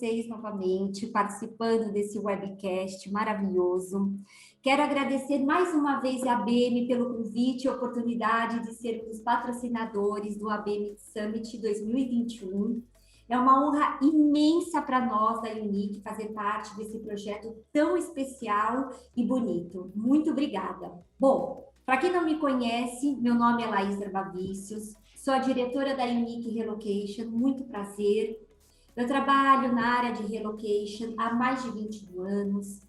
vocês novamente, participando desse webcast maravilhoso. Quero agradecer mais uma vez a ABM pelo convite e oportunidade de sermos patrocinadores do ABM Summit 2021. É uma honra imensa para nós da Unique fazer parte desse projeto tão especial e bonito. Muito obrigada. Bom, para quem não me conhece, meu nome é Laís Herbavicius, sou a diretora da Unique Relocation, muito prazer. Eu trabalho na área de relocation há mais de 21 anos.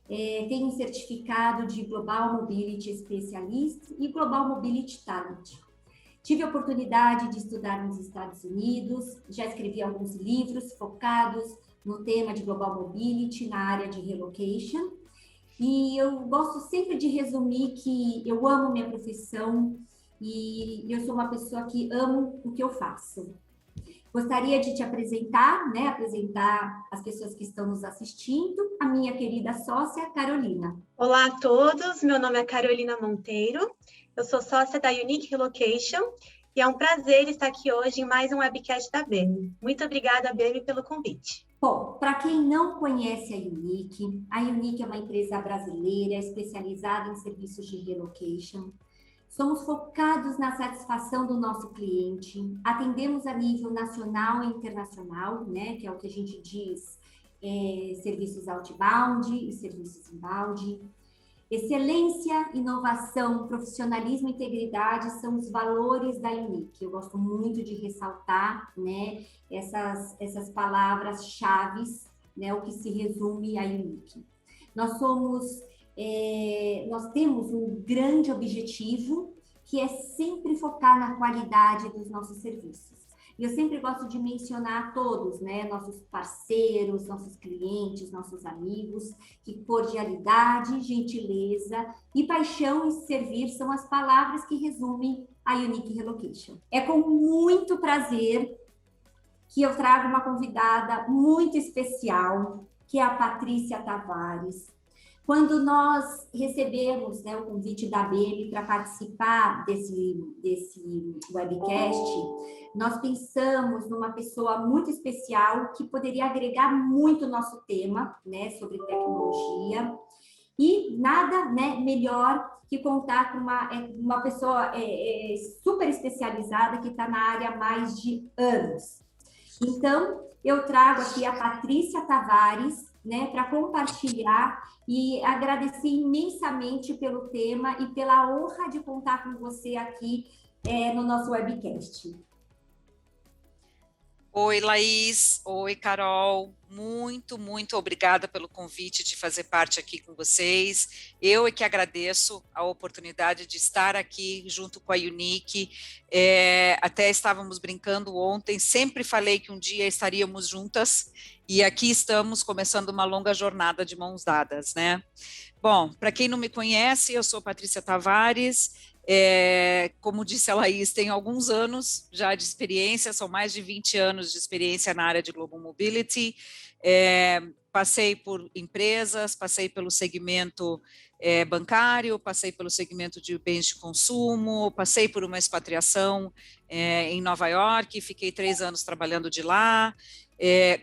Tenho um certificado de Global Mobility Specialist e Global Mobility Talent. Tive a oportunidade de estudar nos Estados Unidos, já escrevi alguns livros focados no tema de Global Mobility na área de relocation. E eu gosto sempre de resumir que eu amo minha profissão e eu sou uma pessoa que amo o que eu faço. Gostaria de te apresentar, apresentar as pessoas que estão nos assistindo, a minha querida sócia, Carolina. Olá a todos, meu nome é Carolina Monteiro, eu sou sócia da Unique Relocation e é um prazer estar aqui hoje em mais um webcast da ABM. Muito obrigada, ABM, pelo convite. Bom, para quem não conhece a Unique é uma empresa brasileira especializada em serviços de relocation. Somos focados na satisfação do nosso cliente, atendemos a nível nacional e internacional, que é o que a gente diz, serviços outbound e serviços inbound. Excelência, inovação, profissionalismo e integridade são os valores da Unique. Eu gosto muito de ressaltar, essas palavras-chave, o que se resume a Unique. Nós temos um grande objetivo, que é sempre focar na qualidade dos nossos serviços. E eu sempre gosto de mencionar todos, nossos parceiros, nossos clientes, nossos amigos, que cordialidade, gentileza e paixão em servir são as palavras que resumem a Unique Relocation. É com muito prazer que eu trago uma convidada muito especial, que é a Patrícia Tavares. Quando nós recebemos o convite da ABM para participar desse webcast, nós pensamos numa pessoa muito especial que poderia agregar muito o nosso tema, sobre tecnologia. E nada melhor que contar com uma pessoa super especializada que está na área há mais de anos. Então, eu trago aqui a Patrícia Tavares, para compartilhar e agradecer imensamente pelo tema e pela honra de contar com você aqui no nosso webcast. Oi, Laís. Oi, Carol. Muito obrigada pelo convite de fazer parte aqui com vocês. Eu é que agradeço a oportunidade de estar aqui junto com a Unique. Até estávamos brincando ontem, sempre falei que um dia estaríamos juntas e aqui estamos começando uma longa jornada de mãos dadas, Bom, para quem não me conhece, eu sou Patrícia Tavares. Como disse a Laís, tenho alguns anos já de experiência, são mais de 20 anos de experiência na área de Global Mobility, passei por empresas, passei pelo segmento bancário, passei pelo segmento de bens de consumo, passei por uma expatriação em Nova York, fiquei 3 anos trabalhando de lá.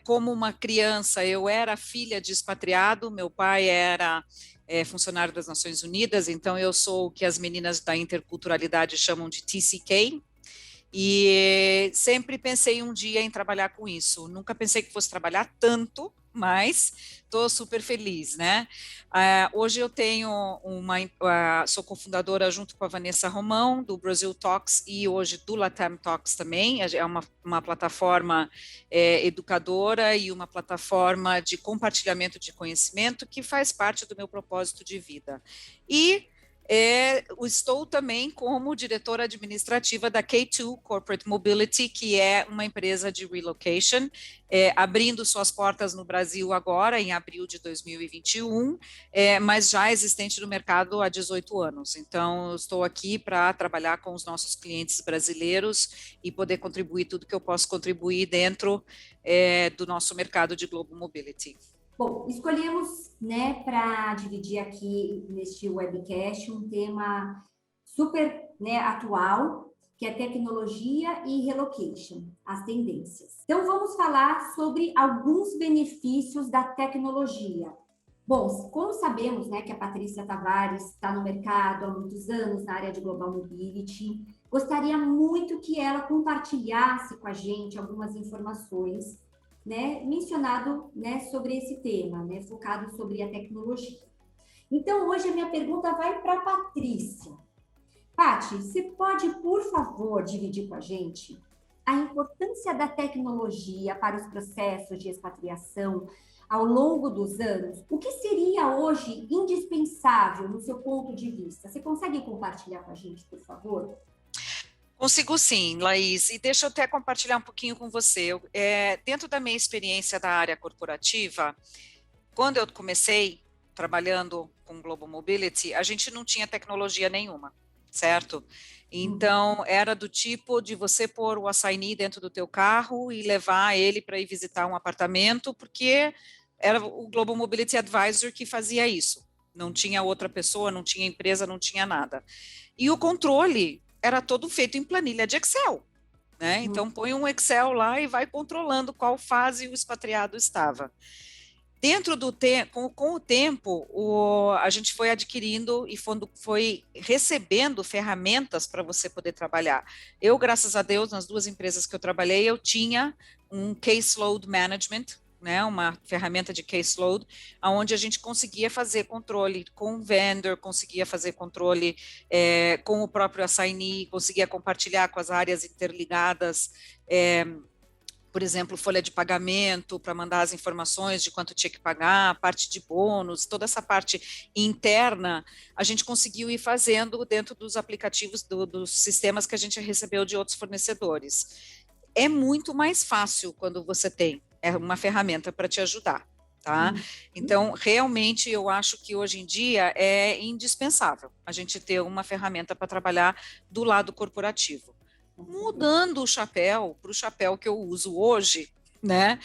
Como uma criança, eu era filha de expatriado, meu pai era funcionário das Nações Unidas, então eu sou o que as meninas da interculturalidade chamam de TCK, e sempre pensei um dia em trabalhar com isso. Nunca pensei que fosse trabalhar tanto, mas estou super feliz, hoje eu tenho sou cofundadora junto com a Vanessa Romão, do Brazil Talks e hoje do Latam Talks também. É uma plataforma educadora e uma plataforma de compartilhamento de conhecimento que faz parte do meu propósito de vida. E estou também como diretora administrativa da K2 Corporate Mobility, que é uma empresa de relocation, abrindo suas portas no Brasil agora, em abril de 2021, mas já existente no mercado há 18 anos. Então, eu estou aqui para trabalhar com os nossos clientes brasileiros e poder contribuir tudo que eu posso contribuir dentro do nosso mercado de Global Mobility. Bom, escolhemos, para dividir aqui neste webcast um tema super, atual que é tecnologia e relocation, as tendências. Então, vamos falar sobre alguns benefícios da tecnologia. Bom, como sabemos, né, que a Patrícia Tavares está no mercado há muitos anos na área de Global Mobility, gostaria muito que ela compartilhasse com a gente algumas informações, né, mencionado, né, sobre esse tema, né, focado sobre a tecnologia. Então, hoje a minha pergunta vai para a Patrícia. Paty, você pode, por favor, dividir com a gente a importância da tecnologia para os processos de expatriação ao longo dos anos? O que seria hoje indispensável no seu ponto de vista? Você consegue compartilhar com a gente, por favor? Consigo sim, Laís, e deixa eu até compartilhar um pouquinho com você. Dentro da minha experiência da área corporativa, quando eu comecei trabalhando com Global Mobility, a gente não tinha tecnologia nenhuma, certo? Então, era do tipo de você pôr o assignee dentro do teu carro e levar ele para ir visitar um apartamento, porque era o Global Mobility Advisor que fazia isso. Não tinha outra pessoa, não tinha empresa, não tinha nada. E o controle era todo feito em planilha de Excel, né? Então, põe um Excel lá e vai controlando qual fase o expatriado estava. Dentro do com o tempo, a gente foi adquirindo e foi recebendo ferramentas para você poder trabalhar. Eu, graças a Deus, nas duas empresas que eu trabalhei, eu tinha um caseload management, né, uma ferramenta de caseload, onde a gente conseguia fazer controle com o vendor, conseguia fazer controle com o próprio assignee, conseguia compartilhar com as áreas interligadas, por exemplo, folha de pagamento, para mandar as informações de quanto tinha que pagar, parte de bônus, toda essa parte interna, a gente conseguiu ir fazendo dentro dos aplicativos, dos sistemas que a gente recebeu de outros fornecedores. É muito mais fácil quando você tem uma ferramenta para te ajudar, tá? Então, realmente, eu acho que hoje em dia é indispensável a gente ter uma ferramenta para trabalhar do lado corporativo. Mudando o chapéu para o chapéu que eu uso hoje, né,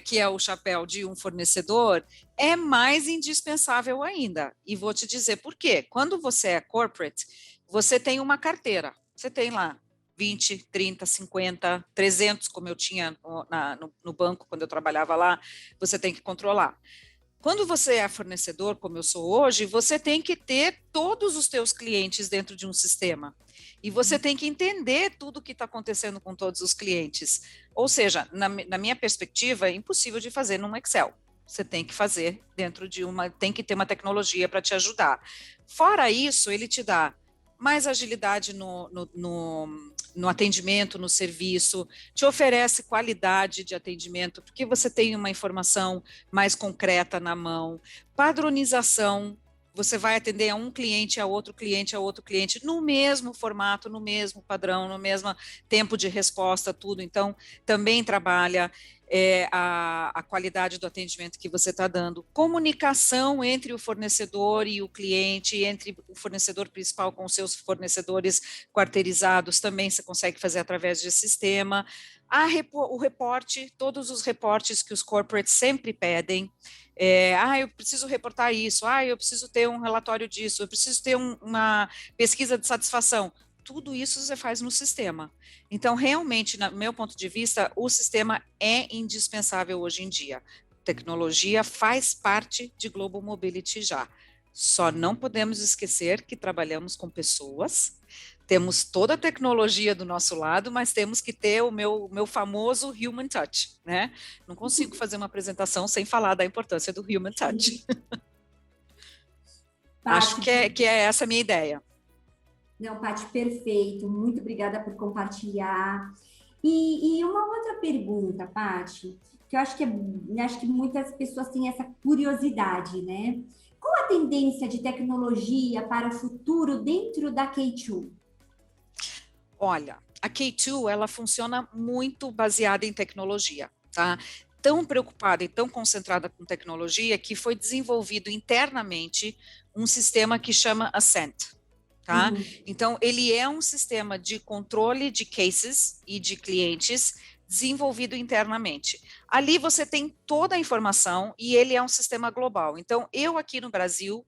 que é o chapéu de um fornecedor, é mais indispensável ainda. E vou te dizer por quê. Quando você é corporate, você tem uma carteira. Você tem lá 20, 30, 50, 300, como eu tinha no banco quando eu trabalhava lá, você tem que controlar. Quando você é fornecedor, como eu sou hoje, você tem que ter todos os teus clientes dentro de um sistema. E você tem que entender tudo o que está acontecendo com todos os clientes. Ou seja, na minha perspectiva, é impossível de fazer num Excel. Você tem que fazer dentro de tem que ter uma tecnologia para te ajudar. Fora isso, ele te dá mais agilidade no atendimento, no serviço, te oferece qualidade de atendimento, porque você tem uma informação mais concreta na mão, padronização, você vai atender a um cliente, a outro cliente, no mesmo formato, no mesmo padrão, no mesmo tempo de resposta, tudo. Então, também trabalha a qualidade do atendimento que você está dando. Comunicação entre o fornecedor e o cliente, entre o fornecedor principal com os seus fornecedores quarteirizados, também você consegue fazer através de sistema. O reporte, todos os reportes que os corporates sempre pedem, eu preciso reportar isso, eu preciso ter um relatório disso, eu preciso ter uma pesquisa de satisfação. Tudo isso você faz no sistema. Então, realmente, no meu ponto de vista, o sistema é indispensável hoje em dia. Tecnologia faz parte de Global Mobility já. Só não podemos esquecer que trabalhamos com pessoas, temos toda a tecnologia do nosso lado, mas temos que ter o meu famoso human touch, né? Não consigo fazer uma apresentação sem falar da importância do human touch. Acho que é essa a minha ideia. Não, Paty, perfeito. Muito obrigada por compartilhar. E uma outra pergunta, Paty, que eu acho que muitas pessoas têm essa curiosidade, né? Qual a tendência de tecnologia para o futuro dentro da K2? Olha, a K2, ela funciona muito baseada em tecnologia, tá? Tão preocupada e tão concentrada com tecnologia que foi desenvolvido internamente um sistema que chama Ascent, tá? Então, ele é um sistema de controle de cases e de clientes desenvolvido internamente. Ali você tem toda a informação e ele é um sistema global. Então, eu aqui no Brasil,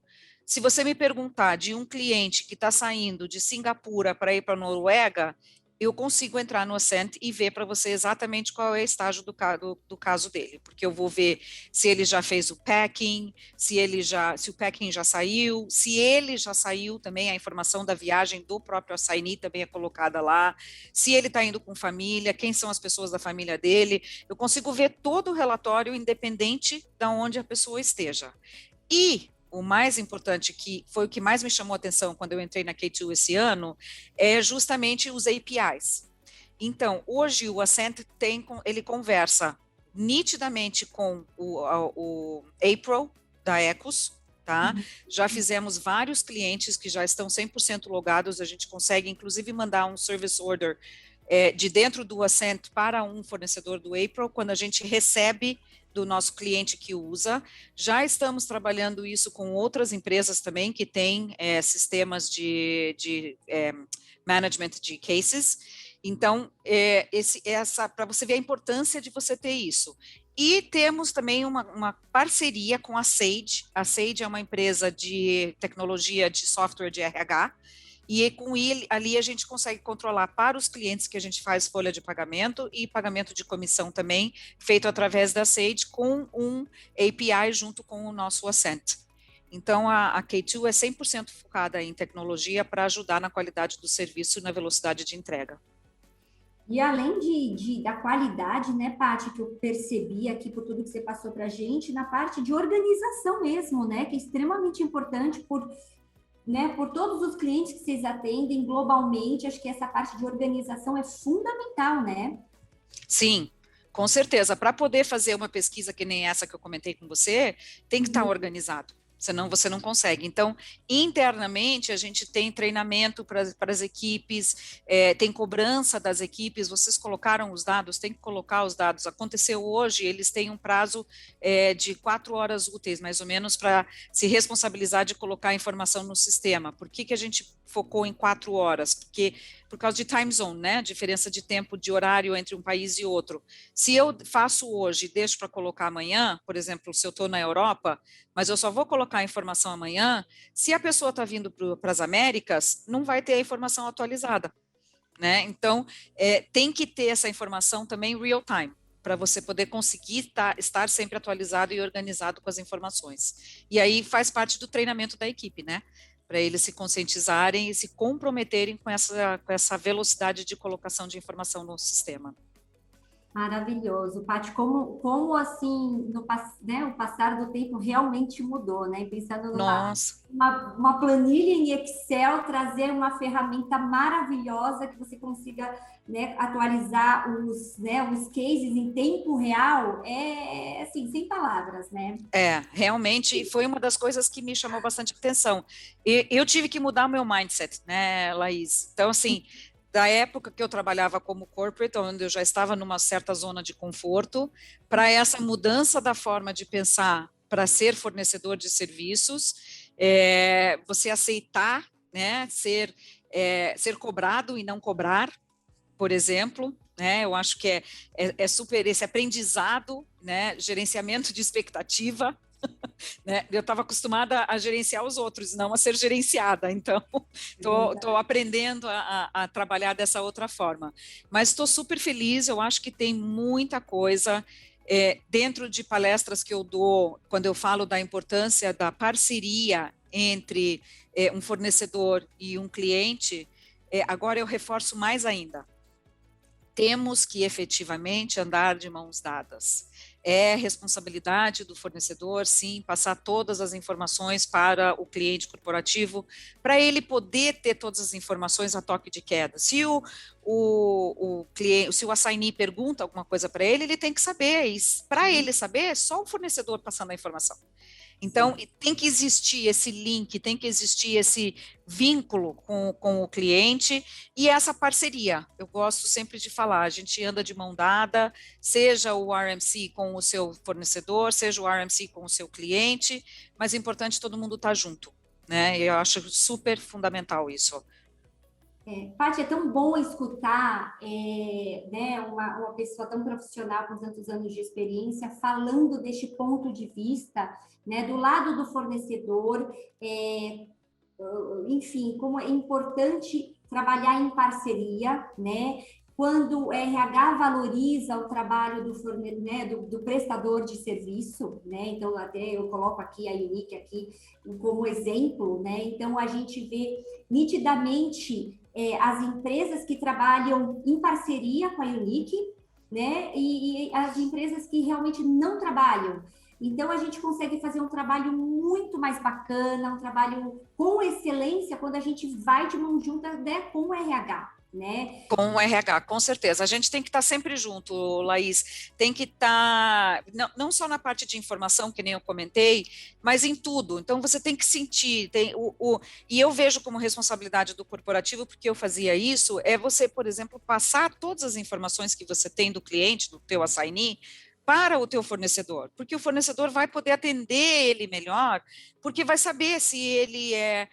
se você me perguntar de um cliente que está saindo de Singapura para ir para a Noruega, eu consigo entrar no Ascent e ver para você exatamente qual é o estágio do caso dele, porque eu vou ver se ele já fez o packing, se o packing já saiu, se ele já saiu também, a informação da viagem do próprio assignee também é colocada lá, se ele está indo com família, quem são as pessoas da família dele, eu consigo ver todo o relatório independente de onde a pessoa esteja. E o mais importante, que foi o que mais me chamou a atenção quando eu entrei na K2 esse ano, é justamente os APIs. Então, hoje o Ascent ele conversa nitidamente com o April da Ecos, tá? Já fizemos vários clientes que já estão 100% logados, a gente consegue inclusive mandar um service order de dentro do Ascent para um fornecedor do April, quando a gente recebe do nosso cliente que usa. Já estamos trabalhando isso com outras empresas também que têm sistemas de management de cases. Então, para você ver a importância de você ter isso. E temos também uma parceria com a Sage. A Sage é uma empresa de tecnologia de software de RH, e com ele, ali a gente consegue controlar para os clientes que a gente faz folha de pagamento e pagamento de comissão também, feito através da Sage, com um API junto com o nosso Ascent. Então, a K2 é 100% focada em tecnologia para ajudar na qualidade do serviço e na velocidade de entrega. E além da qualidade, né, Paty, que eu percebi aqui por tudo que você passou para a gente, na parte de organização mesmo, né, que é extremamente importante por todos os clientes que vocês atendem globalmente, acho que essa parte de organização é fundamental, né? Sim, com certeza. Para poder fazer uma pesquisa que nem essa que eu comentei com você, tem que estar organizado. Senão você não consegue. Então, internamente, a gente tem treinamento para as equipes, tem cobrança das equipes, vocês colocaram os dados, tem que colocar os dados. Aconteceu hoje, eles têm um prazo de 4 horas úteis, mais ou menos, para se responsabilizar de colocar a informação no sistema. Por que a gente focou em 4 horas? Porque por causa de time zone, né? Diferença de tempo, de horário entre um país e outro. Se eu faço hoje e deixo para colocar amanhã, por exemplo, se eu estou na Europa, mas eu só vou colocar a informação amanhã, se a pessoa está vindo para as Américas, não vai ter a informação atualizada, né? Então, tem que ter essa informação também real time, para você poder conseguir estar sempre atualizado e organizado com as informações. E aí faz parte do treinamento da equipe, né? Para eles se conscientizarem e se comprometerem com essa velocidade de colocação de informação no sistema. Maravilhoso, Paty, como assim, o passar do tempo realmente mudou, né? Pensando numa planilha em Excel, trazer uma ferramenta maravilhosa que você consiga, né, atualizar os cases em tempo real, assim, sem palavras, né? Realmente foi uma das coisas que me chamou bastante atenção. Eu tive que mudar o meu mindset, né, Laís? Então, assim, da época que eu trabalhava como corporate, onde eu já estava numa certa zona de conforto, para essa mudança da forma de pensar para ser fornecedor de serviços, você aceitar, né, ser cobrado e não cobrar, por exemplo, né, eu acho que é super esse aprendizado, né, gerenciamento de expectativa. Né? Eu estava acostumada a gerenciar os outros, não a ser gerenciada, então estou aprendendo a trabalhar dessa outra forma. Mas estou super feliz, eu acho que tem muita coisa dentro de palestras que eu dou, quando eu falo da importância da parceria entre um fornecedor e um cliente, agora eu reforço mais ainda. Temos que efetivamente andar de mãos dadas. É responsabilidade do fornecedor, sim, passar todas as informações para o cliente corporativo, para ele poder ter todas as informações a toque de queda. Se o cliente, se o assignee pergunta alguma coisa para ele, ele tem que saber, e para ele saber, é só o fornecedor passando a informação. Então, tem que existir esse link, tem que existir esse vínculo com o cliente e essa parceria. Eu gosto sempre de falar, a gente anda de mão dada, seja o RMC com o seu fornecedor, seja o RMC com o seu cliente, mas é importante todo mundo estar junto, né? Eu acho super fundamental isso. Paty, é tão bom escutar né, uma pessoa tão profissional com tantos anos de experiência falando deste ponto de vista, né, do lado do fornecedor, enfim, como é importante trabalhar em parceria, né? Quando o RH valoriza o trabalho né, do prestador de serviço, né? Então, até eu coloco aqui a Unique aqui como exemplo, né? Então, a gente vê nitidamente as empresas que trabalham em parceria com a Unique, né? E as empresas que realmente não trabalham. Então, a gente consegue fazer um trabalho muito mais bacana, um trabalho com excelência, quando a gente vai de mão junta, né, com o RH. Né? Com o RH, com certeza. A gente tem que estar sempre junto, Laís. Tem que estar, não só na parte de informação, que nem eu comentei, mas em tudo. Então, você tem que sentir. E eu vejo como responsabilidade do corporativo, porque eu fazia isso, é você, por exemplo, passar todas as informações que você tem do cliente, do teu assignee, para o teu fornecedor, porque o fornecedor vai poder atender ele melhor, porque vai saber se ele é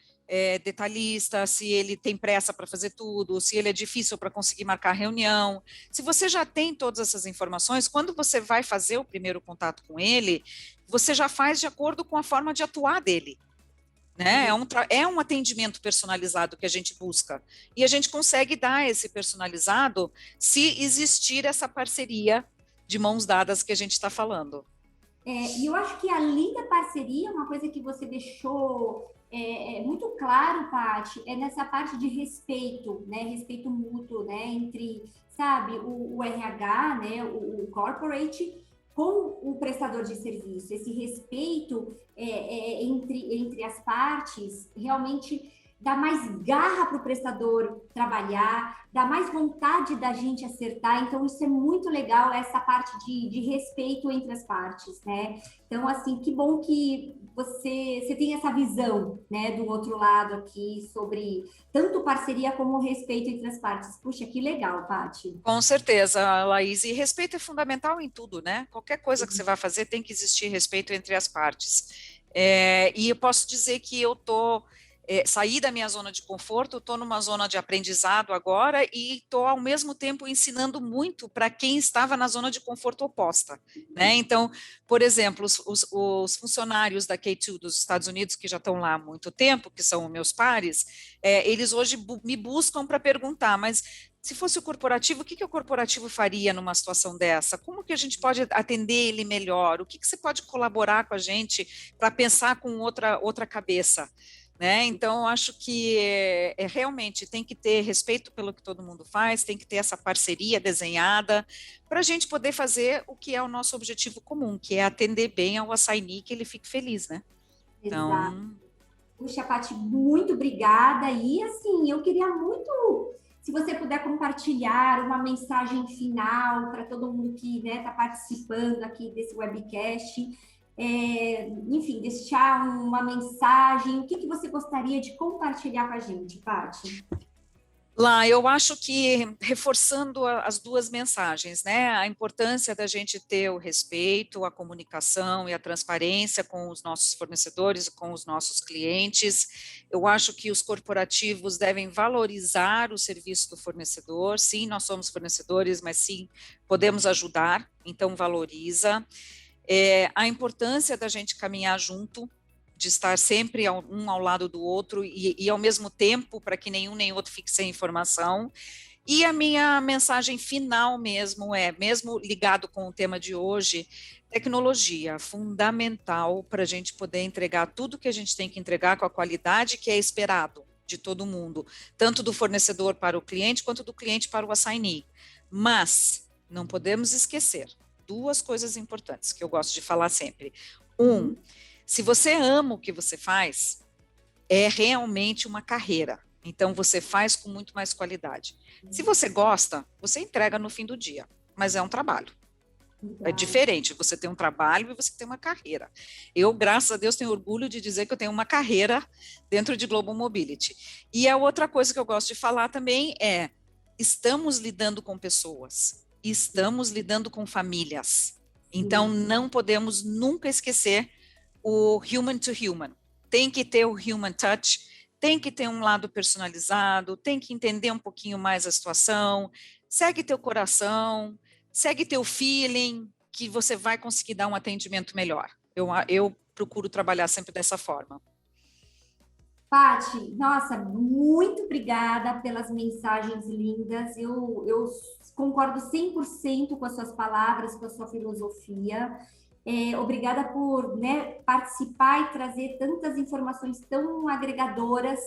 detalhista, se ele tem pressa para fazer tudo, se ele é difícil para conseguir marcar reunião. Se você já tem todas essas informações, quando você vai fazer o primeiro contato com ele, você já faz de acordo com a forma de atuar dele. Né? É um atendimento personalizado que a gente busca. E a gente consegue dar esse personalizado se existir essa parceria de mãos dadas que a gente está falando. E eu acho que além da parceria, uma coisa que você deixou muito claro, Paty, é nessa parte de respeito, né? Respeito mútuo, né? Entre, sabe, o RH, né? O corporate com o prestador de serviço. Esse respeito entre as partes realmente dá mais garra para o prestador trabalhar, dá mais vontade da gente acertar. Então, isso é muito legal, essa parte de respeito entre as partes, né? Então, assim, que bom que você tem essa visão, né, do outro lado aqui, sobre tanto parceria como respeito entre as partes. Puxa, que legal, Paty. Com certeza, Laís, e respeito é fundamental em tudo, né? Qualquer coisa que você vai fazer tem que existir respeito entre as partes. E eu posso dizer que eu saí da minha zona de conforto, estou numa zona de aprendizado agora e estou ao mesmo tempo ensinando muito para quem estava na zona de conforto oposta, né? Então, por exemplo, os funcionários da K2 dos Estados Unidos que já estão lá há muito tempo, que são meus pares, eles hoje me buscam para perguntar, mas se fosse o corporativo, o que o corporativo faria numa situação dessa? Como que a gente pode atender ele melhor? O que você pode colaborar com a gente para pensar com outra cabeça? Né? Então, eu acho que realmente tem que ter respeito pelo que todo mundo faz, tem que ter essa parceria desenhada para a gente poder fazer o que é o nosso objetivo comum, que é atender bem ao assignee, que ele fique feliz, né? Então... Exato. Puxa, Paty, muito obrigada. E, assim, eu queria muito, se você puder compartilhar uma mensagem final para todo mundo que está participando aqui desse webcast, enfim, deixar uma mensagem, o que você gostaria de compartilhar com a gente, Paty? Lá, eu acho que reforçando as duas mensagens, né, a importância da gente ter o respeito, a comunicação e a transparência com os nossos fornecedores, com os nossos clientes. Eu acho que os corporativos devem valorizar o serviço do fornecedor. Sim, nós somos fornecedores, mas sim, podemos ajudar, então valoriza. A importância da gente caminhar junto, de estar sempre um ao lado do outro e ao mesmo tempo, para que nenhum nem outro fique sem informação. E a minha mensagem final mesmo ligado com o tema de hoje, tecnologia, fundamental para a gente poder entregar tudo que a gente tem que entregar com a qualidade que é esperado de todo mundo, tanto do fornecedor para o cliente, quanto do cliente para o assignee. Mas não podemos esquecer duas coisas importantes que eu gosto de falar sempre. Se você ama o que você faz, é realmente uma carreira. Então, você faz com muito mais qualidade. Se você gosta, você entrega no fim do dia, mas é um trabalho. É diferente, você tem um trabalho e você tem uma carreira. Eu, graças a Deus, tenho orgulho de dizer que eu tenho uma carreira dentro de Global Mobility. E a outra coisa que eu gosto de falar também é, estamos lidando com pessoas, estamos lidando com famílias. Então, não podemos nunca esquecer o human to human. Tem que ter o human touch, tem que ter um lado personalizado, tem que entender um pouquinho mais a situação, segue teu coração, segue teu feeling, que você vai conseguir dar um atendimento melhor. Eu procuro trabalhar sempre dessa forma. Paty, nossa, muito obrigada pelas mensagens lindas. Eu concordo 100% com as suas palavras, com a sua filosofia. Obrigada por, né, participar e trazer tantas informações tão agregadoras,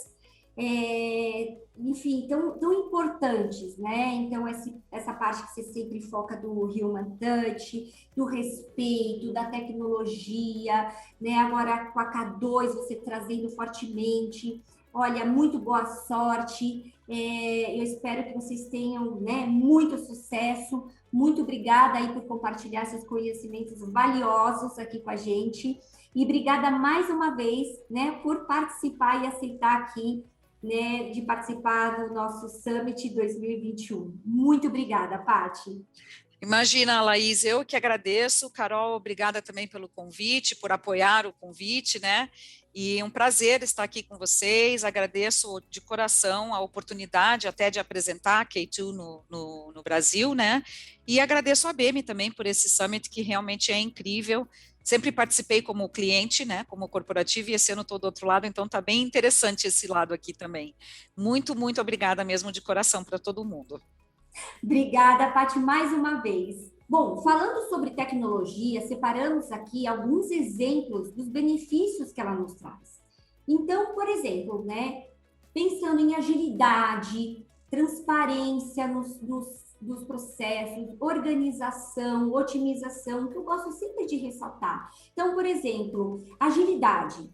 enfim, tão importantes, né? Então, essa parte que você sempre foca do human touch, do respeito, da tecnologia, né? Agora com a K2 você trazendo fortemente. Olha, muito boa sorte. Eu espero que vocês tenham, né, muito sucesso. Muito obrigada aí por compartilhar seus conhecimentos valiosos aqui com a gente. E obrigada mais uma vez, né, por participar e aceitar aqui, né, de participar do nosso Summit 2021. Muito obrigada, Paty. Imagina, Laís, eu que agradeço. Carol, obrigada também pelo convite, por apoiar o convite, né? E um prazer estar aqui com vocês. Agradeço de coração a oportunidade até de apresentar a K2 no Brasil, né? E agradeço a BEME também por esse summit que realmente é incrível. Sempre participei como cliente, né? Como corporativo, e esse ano estou do outro lado, então está bem interessante esse lado aqui também. Muito, muito obrigada mesmo de coração para todo mundo. Obrigada, Paty, mais uma vez. Bom, falando sobre tecnologia, separamos aqui alguns exemplos dos benefícios que ela nos traz. Então, por exemplo, né, pensando em agilidade, transparência nos processos, organização, otimização, que eu gosto sempre de ressaltar. Então, por exemplo, agilidade,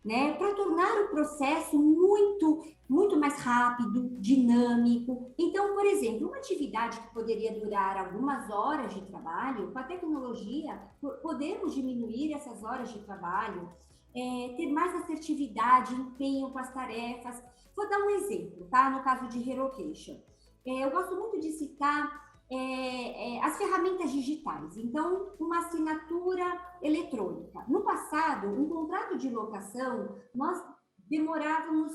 né, para tornar o processo muito mais rápido, dinâmico. Então, por exemplo, uma atividade que poderia durar algumas horas de trabalho, com a tecnologia, podemos diminuir essas horas de trabalho, ter mais assertividade, empenho com as tarefas. Vou dar um exemplo, tá? No caso de relocation. Eu gosto muito de citar as ferramentas digitais. Então, uma assinatura eletrônica. No passado, um contrato de locação, nós demorávamos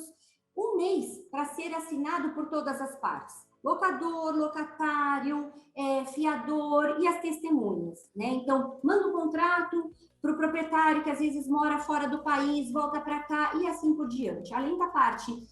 um mês para ser assinado por todas as partes. Locador, locatário, fiador e as testemunhas, né? Então, manda um contrato para o proprietário que às vezes mora fora do país, volta para cá e assim por diante. Além da parte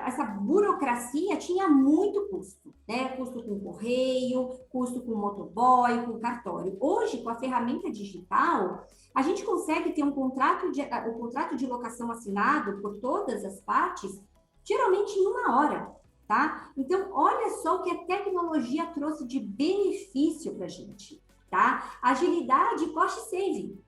essa burocracia tinha muito custo, né? Custo com correio, custo com motoboy, com cartório. Hoje, com a ferramenta digital, a gente consegue ter um contrato de locação assinado por todas as partes, geralmente em 1 hora, tá? Então, olha só o que a tecnologia trouxe de benefício para a gente, tá? Agilidade, cost saving,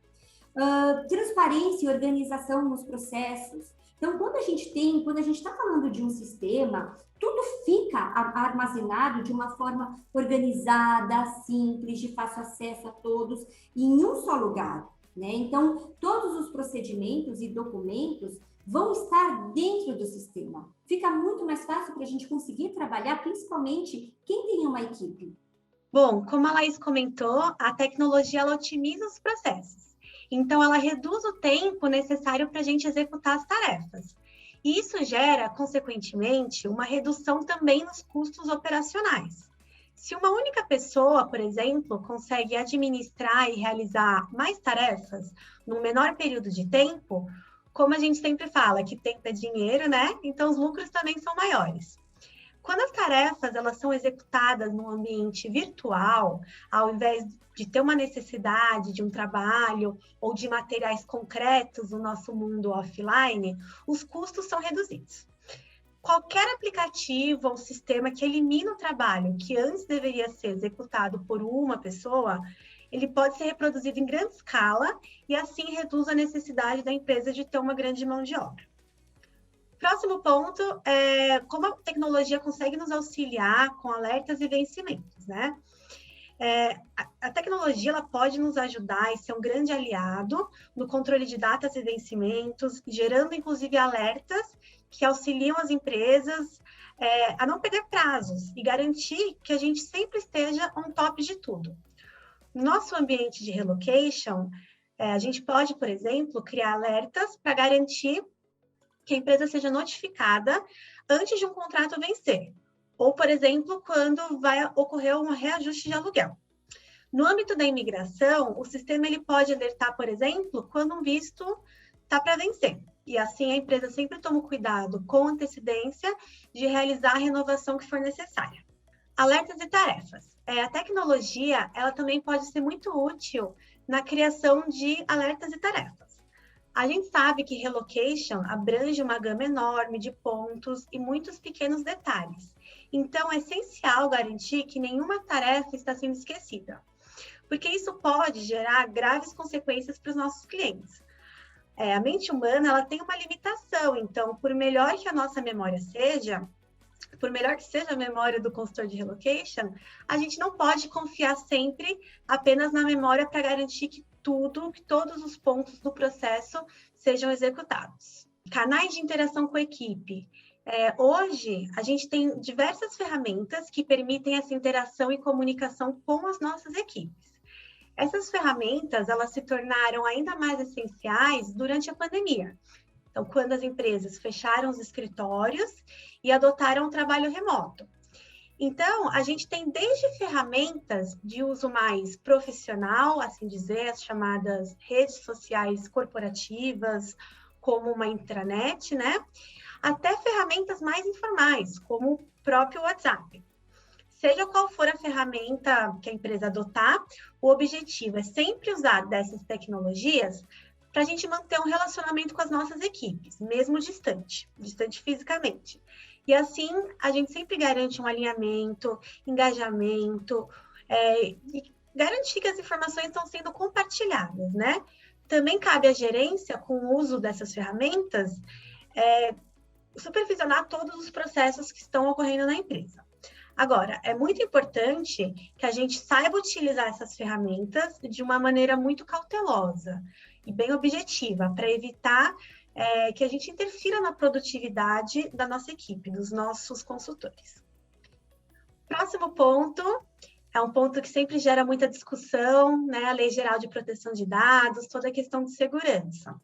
transparência e organização nos processos. Então, quando a gente está falando de um sistema, tudo fica armazenado de uma forma organizada, simples, de fácil acesso a todos, em um só lugar, né? Então, todos os procedimentos e documentos vão estar dentro do sistema. Fica muito mais fácil para a gente conseguir trabalhar, principalmente quem tem uma equipe. Bom, como a Laís comentou, a tecnologia ela otimiza os processos. Então, ela reduz o tempo necessário para a gente executar as tarefas. E isso gera, consequentemente, uma redução também nos custos operacionais. Se uma única pessoa, por exemplo, consegue administrar e realizar mais tarefas num menor período de tempo, como a gente sempre fala, que tempo é dinheiro, né? Então, os lucros também são maiores. Quando as tarefas elas são executadas num ambiente virtual, ao invés de ter uma necessidade de um trabalho ou de materiais concretos no nosso mundo offline, os custos são reduzidos. Qualquer aplicativo ou sistema que elimina o trabalho que antes deveria ser executado por uma pessoa, ele pode ser reproduzido em grande escala e assim reduz a necessidade da empresa de ter uma grande mão de obra. Próximo ponto é como a tecnologia consegue nos auxiliar com alertas e vencimentos, né? A tecnologia ela pode nos ajudar e ser um grande aliado no controle de datas e vencimentos, gerando inclusive alertas que auxiliam as empresas a não perder prazos e garantir que a gente sempre esteja on top de tudo. No nosso ambiente de relocation, a gente pode, por exemplo, criar alertas para garantir que a empresa seja notificada antes de um contrato vencer, ou, por exemplo, quando vai ocorrer um reajuste de aluguel. No âmbito da imigração, o sistema ele pode alertar, por exemplo, quando um visto está para vencer. E assim a empresa sempre toma cuidado com antecedência de realizar a renovação que for necessária. Alertas e tarefas. A tecnologia ela também pode ser muito útil na criação de alertas e tarefas. A gente sabe que relocation abrange uma gama enorme de pontos e muitos pequenos detalhes. Então, é essencial garantir que nenhuma tarefa está sendo esquecida, porque isso pode gerar graves consequências para os nossos clientes. A mente humana ela tem uma limitação, então, por melhor que a nossa memória seja, por melhor que seja a memória do consultor de relocation, a gente não pode confiar sempre apenas na memória para garantir que todos os pontos do processo sejam executados. Canais de interação com a equipe. Hoje, a gente tem diversas ferramentas que permitem essa interação e comunicação com as nossas equipes. Essas ferramentas, elas se tornaram ainda mais essenciais durante a pandemia. Então, quando as empresas fecharam os escritórios e adotaram o trabalho remoto. Então, a gente tem desde ferramentas de uso mais profissional, assim dizer, as chamadas redes sociais corporativas, como uma intranet, né? Até ferramentas mais informais, como o próprio WhatsApp. Seja qual for a ferramenta que a empresa adotar, o objetivo é sempre usar dessas tecnologias para a gente manter um relacionamento com as nossas equipes, mesmo distante fisicamente. E assim, a gente sempre garante um alinhamento, engajamento, e garantir que as informações estão sendo compartilhadas, né? Também cabe à gerência, com o uso dessas ferramentas, supervisionar todos os processos que estão ocorrendo na empresa. Agora, é muito importante que a gente saiba utilizar essas ferramentas de uma maneira muito cautelosa e bem objetiva, para evitar que a gente interfira na produtividade da nossa equipe, dos nossos consultores. Próximo ponto, é um ponto que sempre gera muita discussão, né? A Lei Geral de Proteção de Dados, toda a questão de segurança.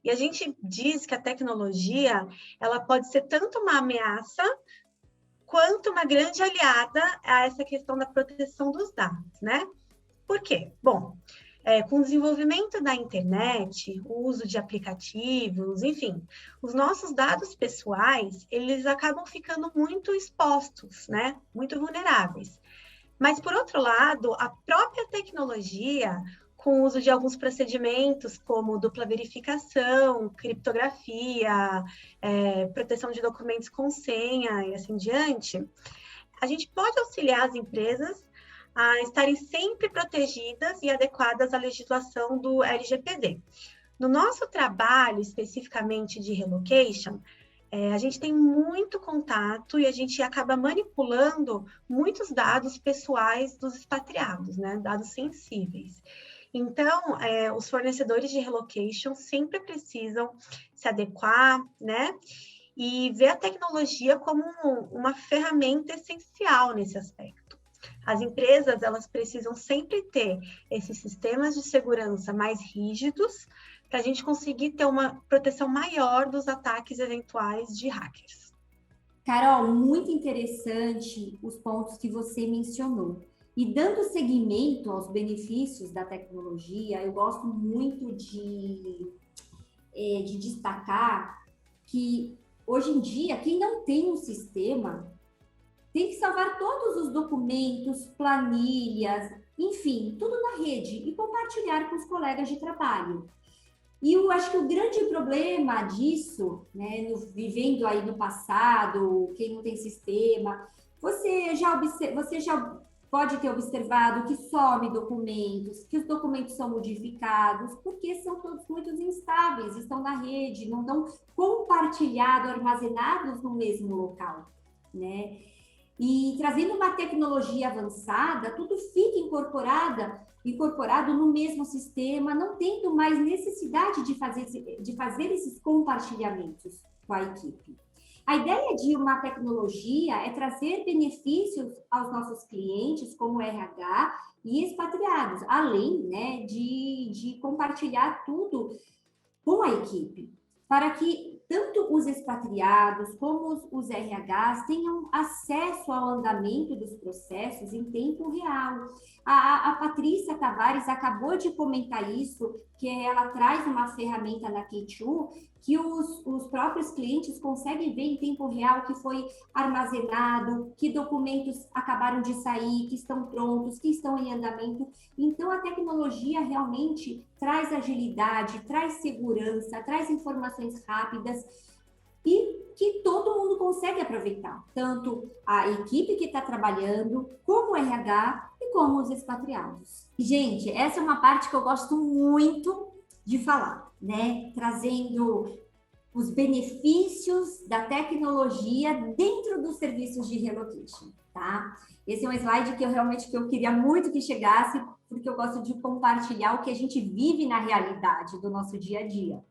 E a gente diz que a tecnologia, ela pode ser tanto uma ameaça, quanto uma grande aliada a essa questão da proteção dos dados, né? Por quê? Bom, com o desenvolvimento da internet, o uso de aplicativos, enfim, os nossos dados pessoais, eles acabam ficando muito expostos, né? Muito vulneráveis. Mas, por outro lado, a própria tecnologia, com o uso de alguns procedimentos, como dupla verificação, criptografia, proteção de documentos com senha e assim diante, a gente pode auxiliar as empresas a estarem sempre protegidas e adequadas à legislação do LGPD. No nosso trabalho, especificamente de relocation, a gente tem muito contato e a gente acaba manipulando muitos dados pessoais dos expatriados, né? Dados sensíveis. Então, os fornecedores de relocation sempre precisam se adequar, né? E ver a tecnologia como uma ferramenta essencial nesse aspecto. As empresas, elas precisam sempre ter esses sistemas de segurança mais rígidos para a gente conseguir ter uma proteção maior dos ataques eventuais de hackers. Carol, muito interessante os pontos que você mencionou. E dando seguimento aos benefícios da tecnologia, eu gosto muito de destacar que, hoje em dia, quem não tem um sistema tem que salvar todos os documentos, planilhas, enfim, tudo na rede e compartilhar com os colegas de trabalho. E eu acho que o grande problema disso, né, vivendo aí no passado, quem não tem sistema, você já pode ter observado que some documentos, que os documentos são modificados, porque são todos muito instáveis, estão na rede, não estão compartilhados, armazenados no mesmo local, né? E trazendo uma tecnologia avançada, tudo fica incorporado no mesmo sistema, não tendo mais necessidade de fazer esses compartilhamentos com a equipe. A ideia de uma tecnologia é trazer benefícios aos nossos clientes, como RH e expatriados, além, né, de compartilhar tudo com a equipe, para que tanto os expatriados como os RHs tenham acesso ao andamento dos processos em tempo real. A Patrícia Tavares acabou de comentar isso, que ela traz uma ferramenta na K2 que os próprios clientes conseguem ver em tempo real que foi armazenado, que documentos acabaram de sair, que estão prontos, que estão em andamento. Então, a tecnologia realmente traz agilidade, traz segurança, traz informações rápidas e que todo mundo consegue aproveitar, tanto a equipe que está trabalhando, como o RH e como os expatriados. Gente, essa é uma parte que eu gosto muito de falar, né? Trazendo os benefícios da tecnologia dentro dos serviços de relocation, tá? Esse é um slide que eu queria muito que chegasse, porque eu gosto de compartilhar o que a gente vive na realidade do nosso dia a dia.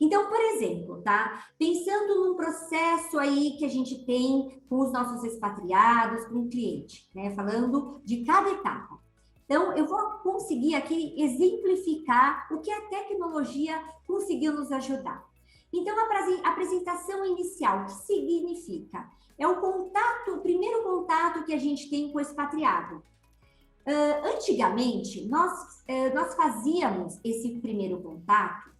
Então, por exemplo, tá? Pensando num processo aí que a gente tem com os nossos expatriados, com o cliente, né? Falando de cada etapa. Então, eu vou conseguir aqui exemplificar o que a tecnologia conseguiu nos ajudar. Então, a apresentação inicial, o que significa? É o primeiro contato que a gente tem com o expatriado. Antigamente, nós fazíamos esse primeiro contato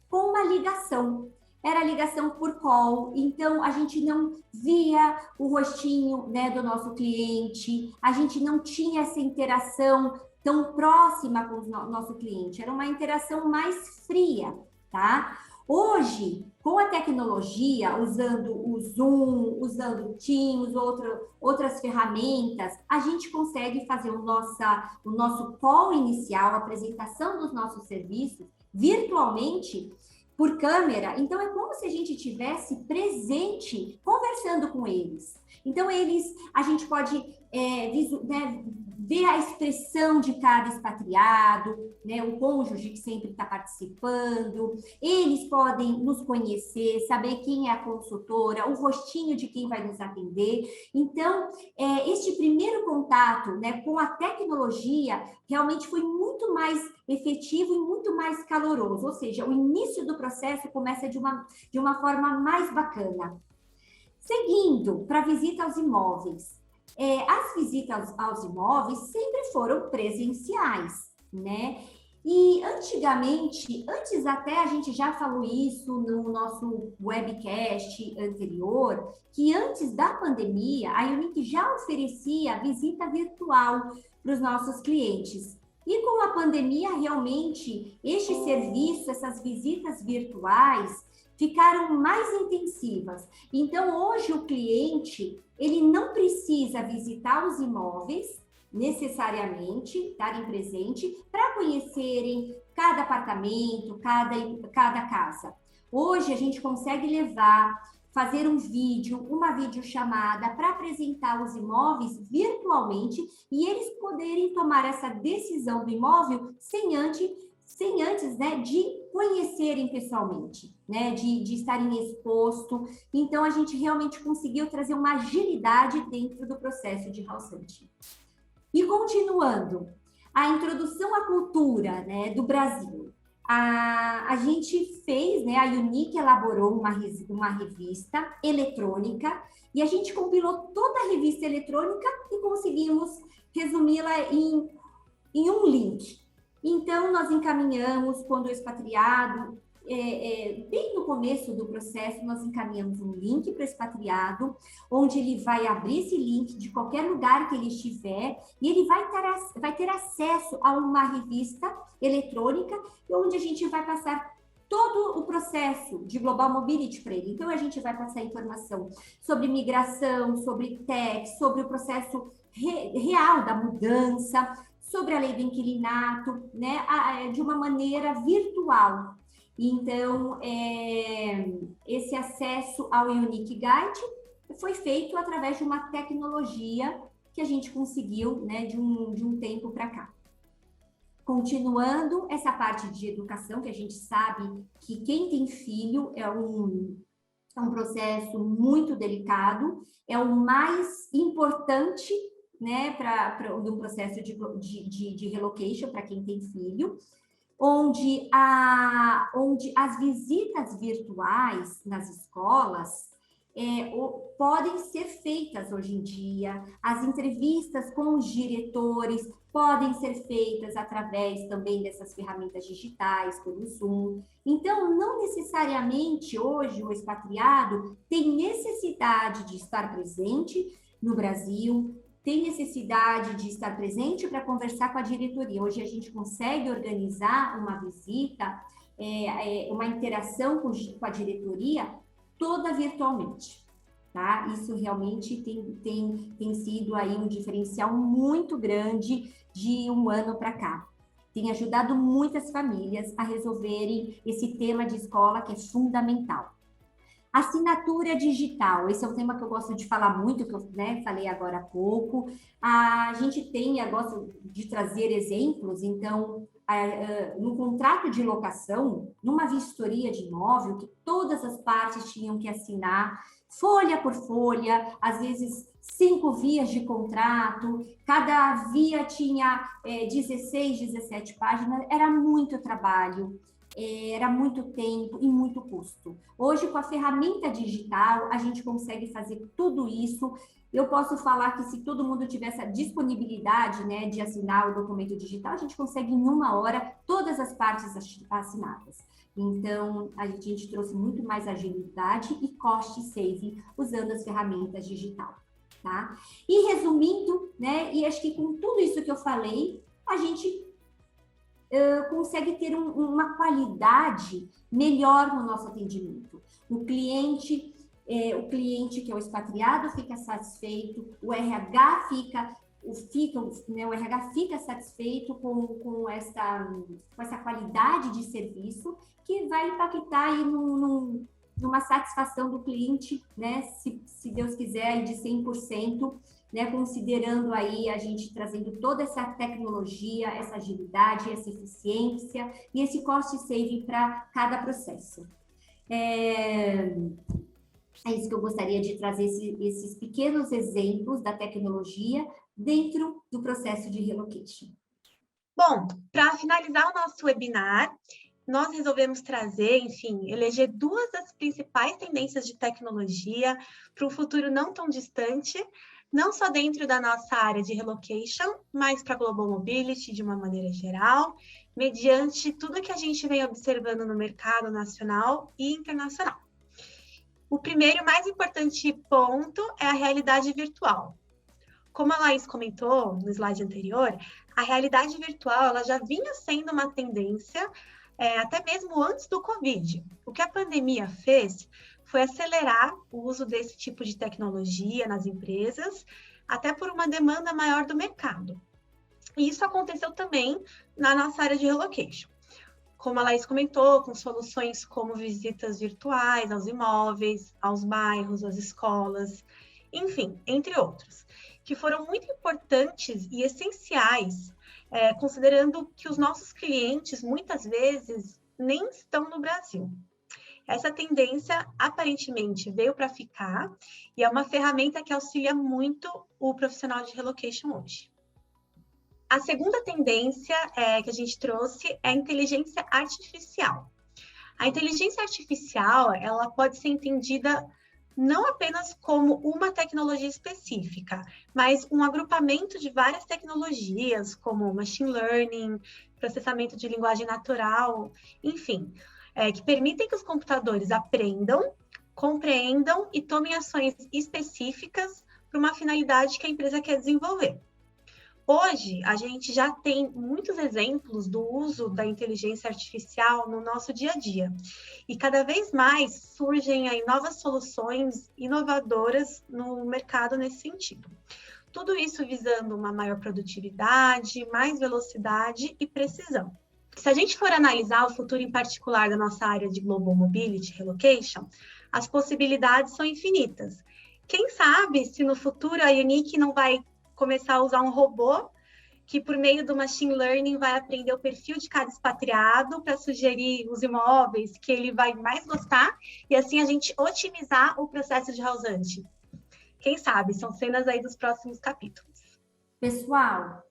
com uma ligação. Era ligação por call, então a gente não via o rostinho, né, do nosso cliente, a gente não tinha essa interação tão próxima com o nosso cliente, era uma interação mais fria, tá? Hoje, com a tecnologia, usando o Zoom, usando o Teams, outras ferramentas, a gente consegue fazer o nosso call inicial, a apresentação dos nossos serviços, virtualmente, por câmera. Então, é como se a gente estivesse presente, conversando com eles. Então, a gente pode ver a expressão de cada expatriado, né, o cônjuge que sempre está participando, eles podem nos conhecer, saber quem é a consultora, o rostinho de quem vai nos atender. Então, este primeiro contato, né, com a tecnologia realmente foi muito mais efetivo e muito mais caloroso, ou seja, o início do processo começa de uma forma mais bacana. Seguindo para a visita aos imóveis. As visitas aos imóveis sempre foram presenciais, né? E antigamente, antes até a gente já falou isso no nosso webcast anterior, que antes da pandemia, a Unique já oferecia visita virtual para os nossos clientes. E com a pandemia, realmente, este serviço, essas visitas virtuais, ficaram mais intensivas. Então, hoje o cliente, ele não precisa visitar os imóveis necessariamente, estarem presente, para conhecerem cada apartamento, cada casa. Hoje a gente consegue fazer um vídeo, uma videochamada para apresentar os imóveis virtualmente e eles poderem tomar essa decisão do imóvel sem antes, né, de conhecerem pessoalmente, né, de estarem exposto. Então, a gente realmente conseguiu trazer uma agilidade dentro do processo de house hunting. E continuando, a introdução à cultura, né, do Brasil. A gente fez, né, a Unique elaborou uma revista eletrônica e a gente compilou toda a revista eletrônica e conseguimos resumi-la em um link. Então, nós encaminhamos, quando o expatriado, bem no começo do processo, nós encaminhamos um link para o expatriado, onde ele vai abrir esse link de qualquer lugar que ele estiver, e ele vai ter acesso a uma revista eletrônica, onde a gente vai passar todo o processo de Global Mobility para ele. Então, a gente vai passar informação sobre migração, sobre tech, sobre o processo real da mudança, sobre a lei do inquilinato, né, de uma maneira virtual. Então, esse acesso ao Unique Guide foi feito através de uma tecnologia que a gente conseguiu, né, de um tempo para cá. Continuando essa parte de educação, que a gente sabe que quem tem filho é um processo muito delicado, é o mais importante, né, para um processo de relocation para quem tem filho. onde as visitas virtuais nas escolas podem ser feitas hoje em dia, as entrevistas com os diretores podem ser feitas através também dessas ferramentas digitais, pelo Zoom. Então, não necessariamente hoje o expatriado tem necessidade de estar presente no Brasil, tem necessidade de estar presente para conversar com a diretoria. Hoje a gente consegue organizar uma visita, uma interação com a diretoria toda virtualmente, tá? Isso realmente tem sido aí um diferencial muito grande de um ano para cá. Tem ajudado muitas famílias a resolverem esse tema de escola que é fundamental. Assinatura digital, esse é um tema que eu gosto de falar muito, que eu falei agora há pouco. A gente eu gosto de trazer exemplos, então, no contrato de locação, numa vistoria de imóvel, que todas as partes tinham que assinar, folha por folha, às vezes 5 vias de contrato, cada via tinha 16, 17 páginas, era muito trabalho. Era muito tempo e muito custo. Hoje, com a ferramenta digital, a gente consegue fazer tudo isso. Eu posso falar que se todo mundo tivesse a disponibilidade, né, de assinar o documento digital, a gente consegue em 1 hora todas as partes assinadas. Então, a gente trouxe muito mais agilidade e cost saving usando as ferramentas digitais, tá? E resumindo, né, e acho que com tudo isso que eu falei, a gente consegue ter uma qualidade melhor no nosso atendimento. O cliente que é o expatriado fica satisfeito, o RH o RH fica satisfeito com essa qualidade de serviço, que vai impactar aí numa satisfação do cliente, né? Se Deus quiser, aí de 100%. Né, considerando aí a gente trazendo toda essa tecnologia, essa agilidade, essa eficiência e esse cost saving para cada processo. É isso que eu gostaria de trazer, esses pequenos exemplos da tecnologia dentro do processo de relocation. Bom, para finalizar o nosso webinar, nós resolvemos trazer, enfim, eleger 2 das principais tendências de tecnologia para um futuro não tão distante, não só dentro da nossa área de relocation, mas para a Global Mobility de uma maneira geral, mediante tudo que a gente vem observando no mercado nacional e internacional. O primeiro e mais importante ponto é a realidade virtual. Como a Laís comentou no slide anterior, a realidade virtual ela já vinha sendo uma tendência até mesmo antes do Covid. O que a pandemia fez foi acelerar o uso desse tipo de tecnologia nas empresas, até por uma demanda maior do mercado. E isso aconteceu também na nossa área de relocation. Como a Laís comentou, com soluções como visitas virtuais aos imóveis, aos bairros, às escolas, enfim, entre outros, que foram muito importantes e essenciais, considerando que os nossos clientes, muitas vezes, nem estão no Brasil. Essa tendência, aparentemente, veio para ficar e é uma ferramenta que auxilia muito o profissional de relocation hoje. A segunda tendência que a gente trouxe é a inteligência artificial. A inteligência artificial, ela pode ser entendida não apenas como uma tecnologia específica, mas um agrupamento de várias tecnologias, como machine learning, processamento de linguagem natural, enfim, que permitem que os computadores aprendam, compreendam e tomem ações específicas para uma finalidade que a empresa quer desenvolver. Hoje, a gente já tem muitos exemplos do uso da inteligência artificial no nosso dia a dia. E cada vez mais surgem aí novas soluções inovadoras no mercado nesse sentido. Tudo isso visando uma maior produtividade, mais velocidade e precisão. Se a gente for analisar o futuro em particular da nossa área de Global Mobility Relocation, as possibilidades são infinitas. Quem sabe se no futuro a Unique não vai começar a usar um robô que, por meio do machine learning, vai aprender o perfil de cada expatriado para sugerir os imóveis que ele vai mais gostar e assim a gente otimizar o processo de house hunt. Quem sabe? São cenas aí dos próximos capítulos. Pessoal,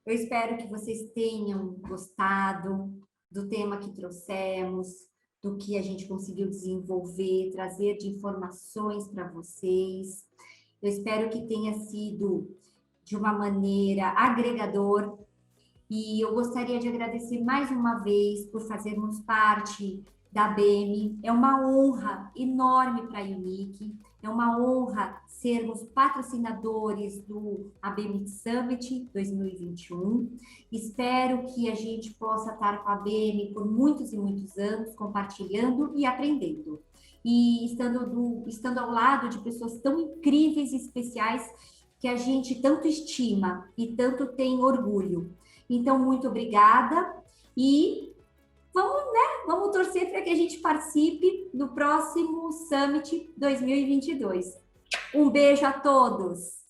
eu espero que vocês tenham gostado, do tema que trouxemos, do que a gente conseguiu desenvolver, trazer de informações para vocês. Eu espero que tenha sido de uma maneira agregador, e eu gostaria de agradecer mais uma vez por fazermos parte da ABEME. É uma honra enorme para a Unique, é uma honra sermos patrocinadores do ABEME Summit 2021. Espero que a gente possa estar com a ABEME por muitos e muitos anos, compartilhando e aprendendo. E estando ao lado de pessoas tão incríveis e especiais que a gente tanto estima e tanto tem orgulho. Então, muito obrigada e vamos torcer para que a gente participe no próximo Summit 2022. Um beijo a todos!